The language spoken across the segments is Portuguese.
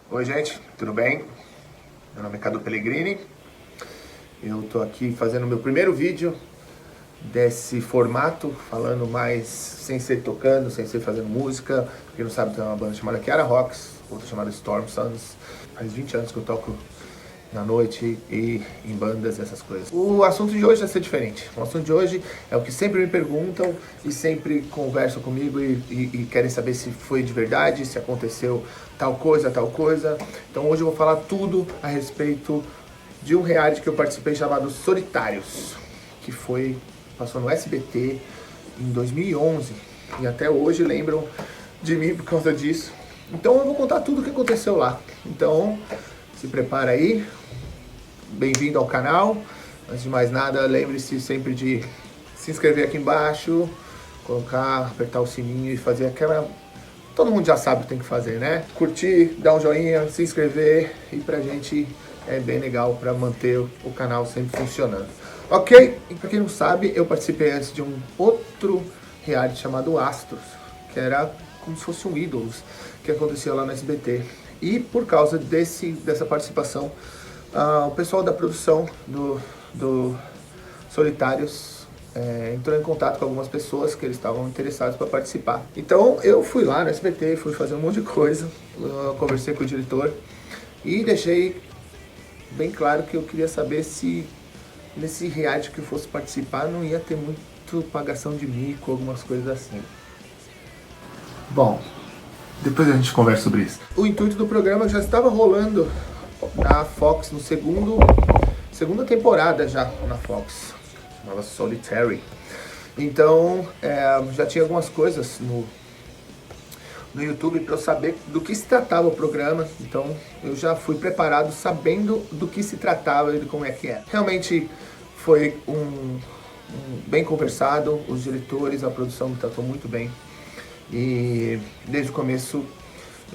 Oi gente, tudo bem? Meu nome é Cadu Pellegrini. Eu tô aqui fazendo meu primeiro vídeo desse formato, falando mais sem ser tocando, sem ser fazendo música. Pra quem não sabe, tem uma banda chamada Kiara Rocks, outra chamada Storm Sons. Faz 20 anos que eu toco na noite e em bandas, essas coisas. O assunto de hoje vai ser diferente. O assunto de hoje é o que sempre me perguntam e sempre conversam comigo e querem saber se foi de verdade, se aconteceu tal coisa, tal coisa. Então hoje eu vou falar tudo a respeito de um reality que eu participei chamado Solitários, que passou no SBT em 2011 e até hoje lembram de mim por causa disso. Então eu vou contar tudo o que aconteceu lá. Então se prepara aí, bem-vindo ao canal. Antes de mais nada, lembre-se sempre de se inscrever aqui embaixo, apertar o sininho e fazer aquela... Todo mundo já sabe o que tem que fazer, né? Curtir, dar um joinha, se inscrever, e pra gente é bem legal pra manter o canal sempre funcionando. Ok? E pra quem não sabe, eu participei antes de um outro reality chamado Astros, que era como se fosse um Ídolos, que acontecia lá no SBT. E por causa dessa participação, o pessoal da produção do Solitários entrou em contato com algumas pessoas que eles estavam interessados para participar. Então eu fui lá no SBT, fui fazer um monte de coisa, conversei com o diretor e deixei bem claro que eu queria saber se nesse reality que eu fosse participar não ia ter muito pagação de mico, algumas coisas assim. Bom, depois a gente conversa sobre isso. O intuito do programa já estava rolando na Fox no segunda temporada já na Fox, chamava Solitary. Então já tinha algumas coisas no YouTube para eu saber do que se tratava o programa. Então eu já fui preparado sabendo do que se tratava e de como é que é. Realmente foi bem conversado, os diretores, a produção me tratou muito bem. E desde o começo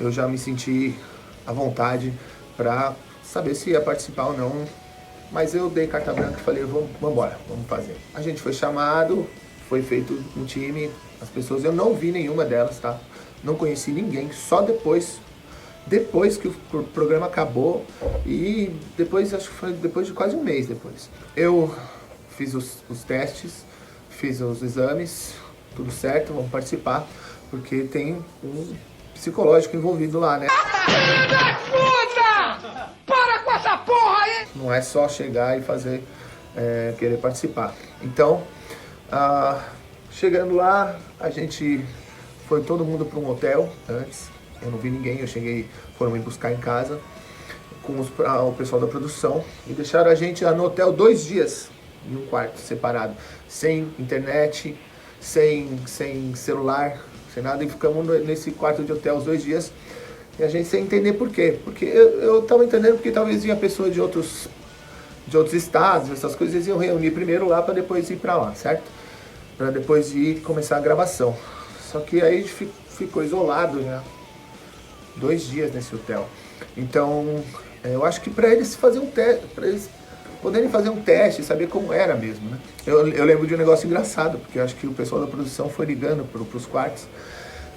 eu já me senti à vontade para saber se ia participar ou não, mas eu dei carta branca e falei, vamos embora, vamos fazer. A gente foi chamado, foi feito um time, as pessoas, eu não vi nenhuma delas, tá? Não conheci ninguém, só depois que o programa acabou e depois, acho que foi depois de quase um mês depois. Eu fiz os testes, fiz os exames, tudo certo, vamos participar, porque tem um psicológico envolvido lá, né? Filho da puta! Para com essa porra aí! Não é só chegar e fazer, querer participar. Então, chegando lá, a gente foi todo mundo para um hotel antes. Eu não vi ninguém, eu cheguei, foram me buscar em casa com o pessoal da produção e deixaram a gente lá no hotel 2 dias, em um quarto separado, sem internet, sem celular, sem nada, e ficamos nesse quarto de hotel os 2 dias. E a gente sem entender por quê. Porque eu tava entendendo porque talvez vinha pessoa de outros estados, essas coisas, eles iam reunir primeiro lá para depois ir para lá, certo? Para depois ir começar a gravação. Só que aí a gente ficou isolado, né? 2 dias nesse hotel. Então, eu acho que para eles fazerem um teste, para eles poderem fazer um teste, saber como era mesmo, né? Eu lembro de um negócio engraçado, porque eu acho que o pessoal da produção foi ligando pros quartos,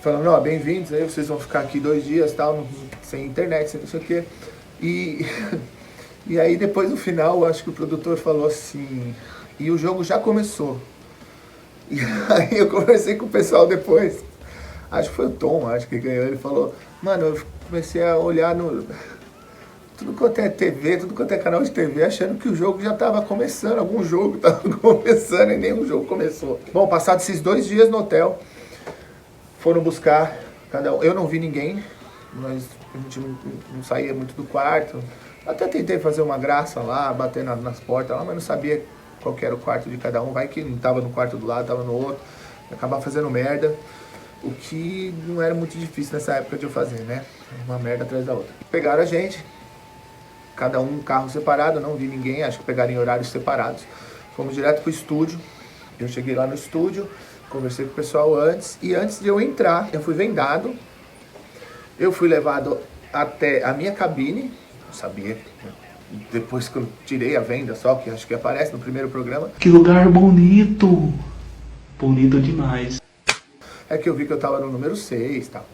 falando, ó, bem-vindos, aí vocês vão ficar aqui 2 dias, tal, sem internet, sem não sei o quê. E aí depois no final, eu acho que o produtor falou assim, e o jogo já começou. E aí eu conversei com o pessoal depois, acho que foi o Tom, acho que ganhou, ele falou, mano, eu comecei a olhar tudo quanto é TV, tudo quanto é canal de TV, achando que o jogo já estava começando, algum jogo estava começando e nenhum jogo começou. Bom, passados esses 2 dias no hotel, foram buscar cada um. Eu não vi ninguém, a gente não saía muito do quarto. Até tentei fazer uma graça lá, bater nas portas lá, mas não sabia qual que era o quarto de cada um. Vai que não estava no quarto do lado, estava no outro, acabar fazendo merda. O que não era muito difícil nessa época de eu fazer, né? Uma merda atrás da outra. Pegaram a gente, cada um carro separado, não vi ninguém, acho que pegaram em horários separados. Fomos direto pro estúdio, eu cheguei lá no estúdio, conversei com o pessoal antes, e antes de eu entrar, eu fui vendado, eu fui levado até a minha cabine, não sabia, depois que eu tirei a venda só, que acho que aparece no primeiro programa. Que lugar bonito, bonito demais. É que eu vi que eu tava no número 6 e tal.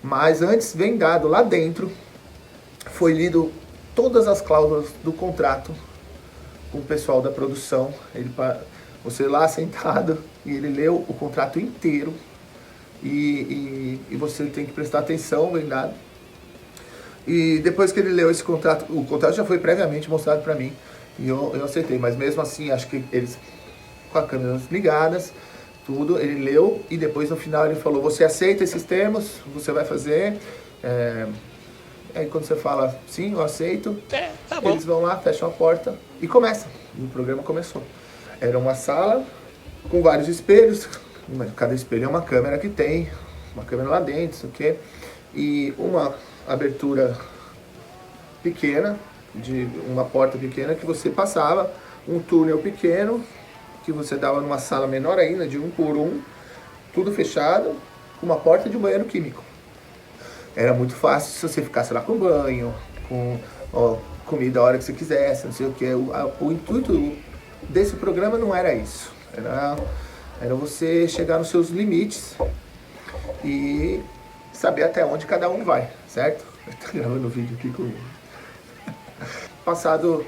Mas antes, vendado lá dentro, foi lido todas as cláusulas do contrato com o pessoal da produção. Você lá sentado e ele leu o contrato inteiro e você tem que prestar atenção, verdade? E depois que ele leu esse contrato, o contrato já foi previamente mostrado para mim e eu aceitei, mas mesmo assim acho que eles, com as câmeras ligadas, tudo, ele leu e depois no final ele falou: você aceita esses termos, você vai fazer. Aí quando você fala sim, eu aceito, tá bom. Eles vão lá, fecham a porta e começa. E o programa começou. Era uma sala com vários espelhos, cada espelho é uma câmera que tem, uma câmera lá dentro, isso aqui, e uma abertura pequena, de uma porta pequena que você passava, um túnel pequeno que você dava numa sala menor ainda, de 1 por 1, tudo fechado, com uma porta de um banheiro químico. Era muito fácil se você ficasse lá com banho, com comida a hora que você quisesse, não sei o que. O intuito desse programa não era isso. Era você chegar nos seus limites e saber até onde cada um vai, certo? Eu tô gravando o vídeo aqui comigo. Passado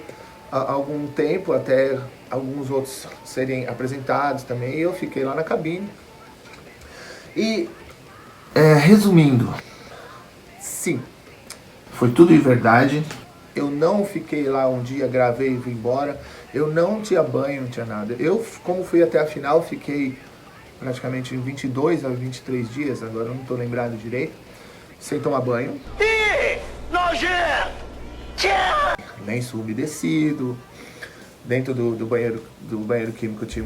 algum tempo, até alguns outros serem apresentados também, eu fiquei lá na cabine. E, resumindo, sim, foi tudo de verdade. Eu não fiquei lá um dia, gravei e fui embora. Eu não tinha banho, não tinha nada. Eu, como fui até a final, fiquei praticamente 22 a 23 dias, agora eu não estou lembrado direito, sem tomar banho. Ih, nojento! Lenço umedecido. Dentro do banheiro químico tinha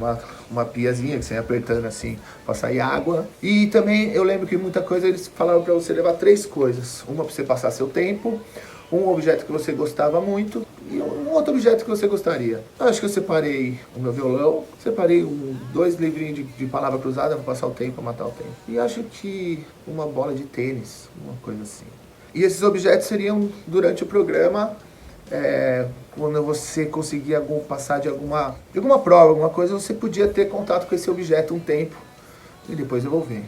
uma piazinha que você ia apertando assim pra sair água. E também eu lembro que muita coisa eles falavam pra você levar 3 coisas. Uma pra você passar seu tempo, um objeto que você gostava muito e um outro objeto que você gostaria. Eu acho que eu separei o meu violão, separei 2 livrinhos de palavra cruzada pra passar o tempo, pra matar o tempo. E acho que uma bola de tênis, uma coisa assim. E esses objetos seriam durante o programa. Quando você conseguia passar de alguma prova, alguma coisa, você podia ter contato com esse objeto um tempo e depois devolver,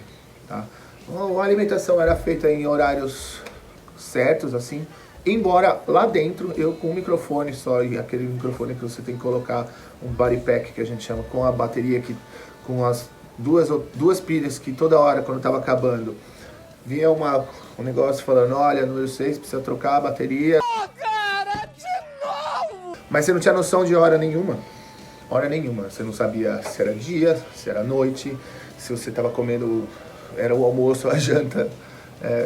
tá? A alimentação era feita em horários certos, assim, embora lá dentro eu com um microfone só, e aquele microfone que você tem que colocar um body pack que a gente chama, com a bateria com as duas pilhas que toda hora quando estava acabando vinha um negócio falando: olha, número 6 precisa trocar a bateria. Mas você não tinha noção de hora nenhuma. Hora nenhuma. Você não sabia se era dia, se era noite, se você estava comendo, era o almoço, a janta.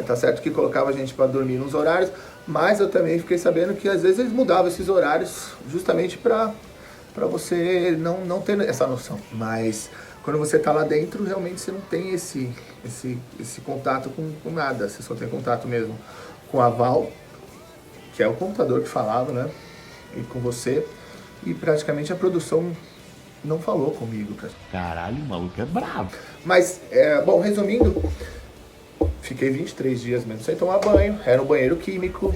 Tá certo que colocava a gente para dormir nos horários, mas eu também fiquei sabendo que às vezes eles mudavam esses horários justamente para você não ter essa noção. Mas quando você tá lá dentro, realmente você não tem esse contato com nada. Você só tem contato mesmo com a Val, que é o computador que falava, né? E com você, e praticamente a produção não falou comigo, cara. Caralho, o maluco é bravo. Mas, bom, resumindo, fiquei 23 dias mesmo sem tomar banho, era um banheiro químico,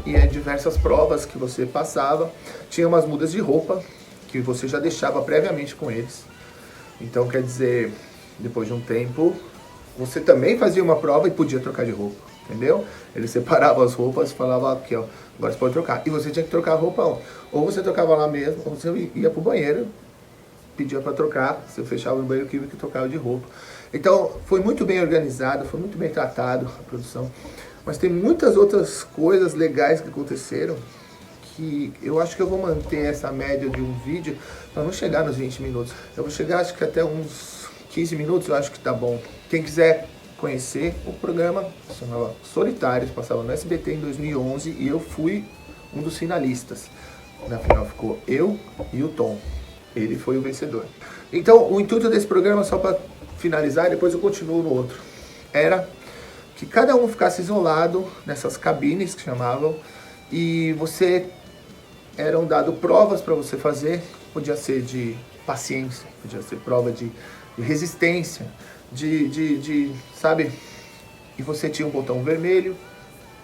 e diversas provas que você passava, tinha umas mudas de roupa, que você já deixava previamente com eles. Então, quer dizer, depois de um tempo, você também fazia uma prova e podia trocar de roupa, entendeu? Ele separava as roupas e falava: aqui, ó, agora você pode trocar. E você tinha que trocar a roupa, ou você trocava lá mesmo, ou você ia pro banheiro, pedia para trocar, você fechava no banheiro químico e trocava de roupa. Então, foi muito bem organizado, foi muito bem tratado a produção. Mas tem muitas outras coisas legais que aconteceram, que eu acho que eu vou manter essa média de um vídeo para não chegar nos 20 minutos. Eu vou chegar, acho que até uns 15 minutos, eu acho que tá bom. Quem quiser conhecer o programa, se chamava Solitários, passava no SBT em 2011 e eu fui um dos finalistas. Na final ficou eu e o Tom. Ele foi o vencedor. Então, o intuito desse programa, só para finalizar, depois eu continuo no outro, era que cada um ficasse isolado nessas cabines que chamavam, e você eram dado provas para você fazer. Podia ser de paciência, podia ser prova de resistência, sabe? E você tinha um botão vermelho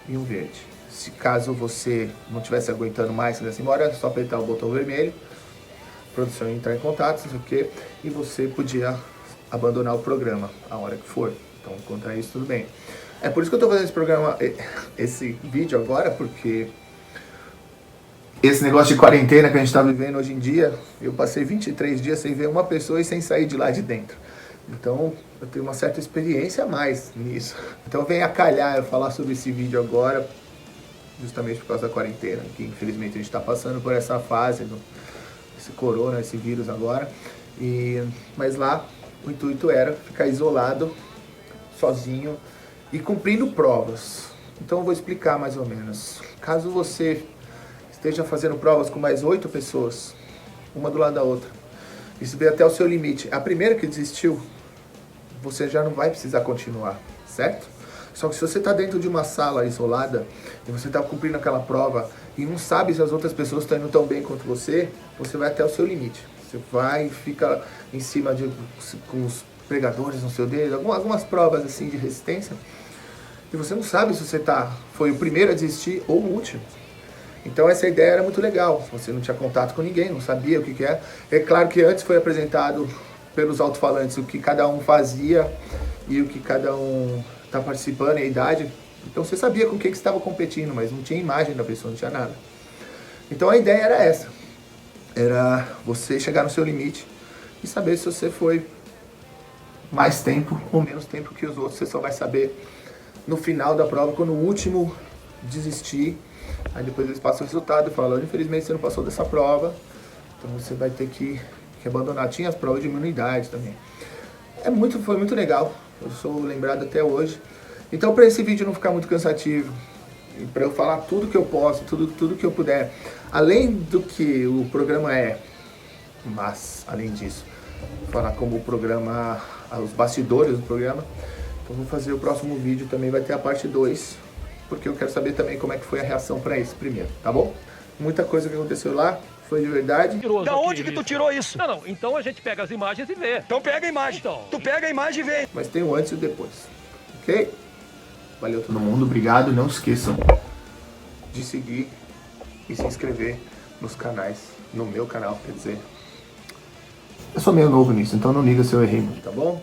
e um verde. Se caso você não estivesse aguentando mais, você quisesse embora, era só apertar o botão vermelho, a produção ia entrar em contato, não sei o quê, e você podia abandonar o programa a hora que for. Então, contra isso, tudo bem. É por isso que eu tô fazendo esse programa, esse vídeo agora, porque esse negócio de quarentena que a gente tá vivendo hoje em dia, eu passei 23 dias sem ver uma pessoa e sem sair de lá de dentro. Então, eu tenho uma certa experiência a mais nisso. Então, vem a calhar eu falar sobre esse vídeo agora, justamente por causa da quarentena, que infelizmente a gente está passando por essa fase, esse corona, esse vírus agora. Mas lá, o intuito era ficar isolado, sozinho e cumprindo provas. Então, eu vou explicar mais ou menos. Caso você esteja fazendo provas com mais 8 pessoas, uma do lado da outra, isso veio até o seu limite. A primeira que desistiu, você já não vai precisar continuar, certo? Só que se você está dentro de uma sala isolada e você está cumprindo aquela prova e não sabe se as outras pessoas estão indo tão bem quanto você, você vai até o seu limite. Você vai, fica em cima com os pregadores no seu dedo, algumas provas assim de resistência, e você não sabe se você foi o primeiro a desistir ou o último. Então essa ideia era muito legal, você não tinha contato com ninguém, não sabia o que é. É claro que antes foi apresentado pelos alto-falantes o que cada um fazia e o que cada um está participando e a idade. Então você sabia com quem que estava competindo, mas não tinha imagem da pessoa, não tinha nada. Então a ideia era essa, era você chegar no seu limite e saber se você foi mais tempo ou menos tempo que os outros. Você só vai saber no final da prova, quando o último desistir. Aí depois eles passam o resultado e falam, infelizmente você não passou dessa prova, então você vai ter que abandonar. Tinha as provas de imunidade também. Foi muito legal, eu sou lembrado até hoje. Então, para esse vídeo não ficar muito cansativo, e para eu falar tudo que eu posso, tudo que eu puder, além do que o programa é, mas além disso, falar como o programa, os bastidores do programa, então vou fazer o próximo vídeo, também vai ter a parte 2, porque eu quero saber também como é que foi a reação para esse primeiro, tá bom? Muita coisa que aconteceu lá, foi de verdade. Da onde que tu tirou isso? Não, então a gente pega as imagens e vê. Então pega a imagem. Então. Tu pega a imagem e vê. Mas tem o antes e o depois, ok? Valeu todo mundo, obrigado. Não esqueçam de seguir e se inscrever nos canais, no meu canal, quer dizer. Eu sou meio novo nisso, então não liga se eu errei muito, tá bom?